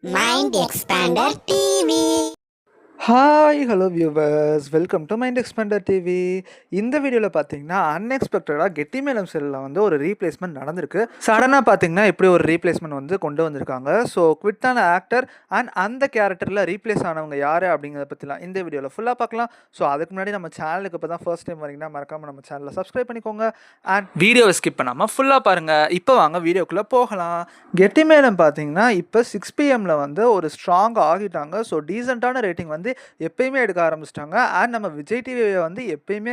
Mind Expander TV. Hi hello viewers, welcome to Mind Expander TV. இந்த வீடியோவில் பார்த்தீங்கன்னா அன்எக்ஸ்பெக்டடாக கெட்டிமேளம் செல்லில் வந்து ஒரு ரீப்ளேஸ்மெண்ட் நடந்திருக்கு. சடனாக பார்த்தீங்கன்னா இப்படி ஒரு ரீப்ளேஸ்மெண்ட் வந்து கொண்டு வந்திருக்காங்க. ஸோ குவிட்டான ஆக்டர் அண்ட் அந்த கேரக்டரில் ரீப்ளேஸ் ஆனவங்க யார் அப்படிங்கிறத பற்றிலாம் இந்த வீடியோவில் ஃபுல்லாக பார்க்கலாம். ஸோ அதுக்கு முன்னாடி நம்ம சேனலுக்கு இப்போ தான் ஃபர்ஸ்ட் டைம் வரீங்கன்னா மறக்காமல் நம்ம சேனலை சப்ஸ்கிரைப் பண்ணிக்கோங்க அண்ட் வீடியோவை ஸ்கிப் பண்ணாமல் ஃபுல்லாக பாருங்கள். இப்போ வாங்க வீடியோக்குள்ளே போகலாம். கெட்டிமேளம் பார்த்தீங்கன்னா இப்போ 6 PM வந்து ஒரு ஸ்ட்ராங் ஆகிட்டாங்க. ஸோ டீசெண்டான ரேட்டிங் வந்து எப்பயுமே எடுக்க ஆரம்பிச்சிட்டாங்க. அண்ட் நம்ம விஜய் டிவியை வந்து எப்பயுமே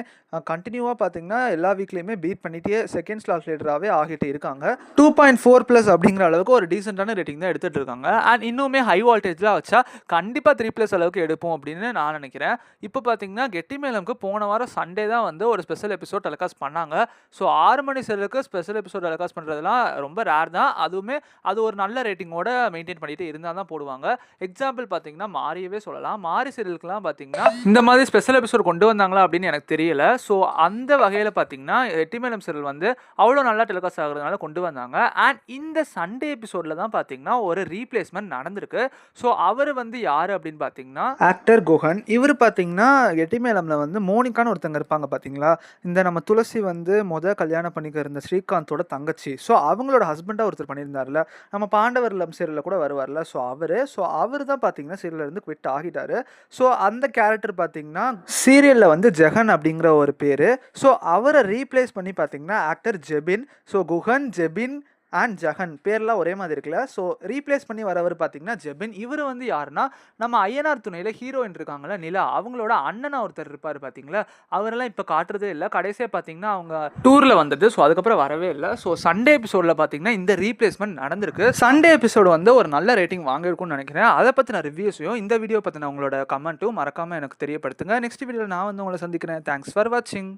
கண்டினியூவாக பார்த்தீங்கன்னா எல்லா வீக்லேயுமே பீட் பண்ணிட்டே செகண்ட் ஸ்லாட் லீடராகவே ஆகிட்டு இருக்காங்க. 2.4+ அப்படிங்கிற அளவுக்கு ஒரு டீசெண்டான ரேட்டிங் தான் எடுத்துகிட்டு இருக்காங்க. அண்ட் இன்னுமே ஹை வால்டேஜ்லாம் வச்சா கண்டிப்பாக 3+ அளவுக்கு எடுப்போம் அப்படின்னு நான் நினைக்கிறேன். இப்போ பார்த்தீங்கன்னா கெட்டிமேளம்க்கு போன வாரம் சண்டே தான் வந்து ஒரு ஸ்பெஷல் எபிசோட் டெலிகாஸ்ட் பண்ணாங்க. ஸோ 6 மணி செல்லுக்கு ஸ்பெஷல் எபிசோட் டெலிகாஸ்ட் பண்ணுறதுலாம் ரொம்ப ரேர் தான். அதுவுமே அது ஒரு நல்ல ரேட்டிங்கோட மெயின்டைன் பண்ணிட்டு இருந்தால் தான் போடுவாங்க. எக்ஸாம்பிள் பார்த்தீங்கன்னா மாரியவே சொல்லலாம். மாரி சீரியலுக்குலாம் பார்த்தீங்கன்னா இந்த மாதிரி ஸ்பெஷல் எபிசோட் கொண்டு வந்தாங்களா அப்படின்னு எனக்கு தெரியல. ஸோ அந்த வகையில் பார்த்தீங்கன்னா கெட்டிமேளம் சீரியல் வந்து அவ்வளோ நல்லா டெலிகாஸ்ட் ஆகுறதுனால கொண்டு வந்தாங்க. அண்ட் இந்த சண்டே எபிசோடில் தான் பார்த்தீங்கன்னா ஒரு ரீப்ளேஸ்மெண்ட் நடந்திருக்கு. ஸோ அவர் வந்து யார் அப்படின்னு பார்த்தீங்கன்னா ஆக்டர் குஹன். இவர் பார்த்தீங்கன்னா கெட்டிமேளம்ல வந்து மோனிகான்னு ஒருத்தங்க இருப்பாங்க பார்த்தீங்களா, இந்த நம்ம துளசி வந்து கல்யாணம் பண்ணிக்க இருந்த ஸ்ரீகாந்தோட தங்கச்சி. ஸோ அவங்களோட ஹஸ்பண்டாக ஒருத்தர் பண்ணியிருந்தார்ல, நம்ம பாண்டவர் லம் சீரியலில் கூட வருவார்ல. ஸோ அவர் தான் பார்த்தீங்கன்னா சீரியல்ல இருந்து குவிட் ஆகிட்டாரு. ஸோ அந்த கேரக்டர் பார்த்தீங்கன்னா சீரியலில் வந்து ஜெகன் அப்படிங்கிற ஒரு பேர். ஸோ அவரை ரீப்ளேஸ் பண்ணி பார்த்தீங்கன்னா actor Jebin. So Guhan, Jebin and Jegan பேர்லாம் ஒரே மாதிரி இருக்குல்ல. ஸோ ரீப்ளேஸ் பண்ணி வரவர் பார்த்தீங்கன்னா ஜெபின். இவர் வந்து யாருன்னா நம்ம ஐயனார் துணையில் ஹீரோயின் இருக்காங்களா நிலா, அவங்களோட அண்ணனா ஒருத்தர் இருப்பார் பார்த்தீங்களா. அவரெல்லாம் இப்போ காட்டுறதே இல்லை. கடைசியாக பார்த்தீங்கன்னா அவங்க டூரில் வந்தது. ஸோ அதுக்கப்புறம் வரவே இல்லை. ஸோ சண்டே எபிசோடில் பார்த்தீங்கன்னா இந்த ரீப்ளேஸ்மெண்ட் நடந்திருக்கு. சண்டே எபிசோடு வந்து ஒரு நல்ல ரேட்டிங் வாங்கியிருக்கும்னு நினைக்கிறேன். அதை பற்றின ரிவ்யூஸையும் இந்த வீடியோ பற்றின உங்களோட கமெண்ட்டும் மறக்காமல் எனக்கு தெரியப்படுத்துங்க. நெக்ஸ்ட் வீடியோவில் நான் வந்து உங்களை சந்திக்கிறேன். தேங்க்ஸ் ஃபார் வாட்சிங்.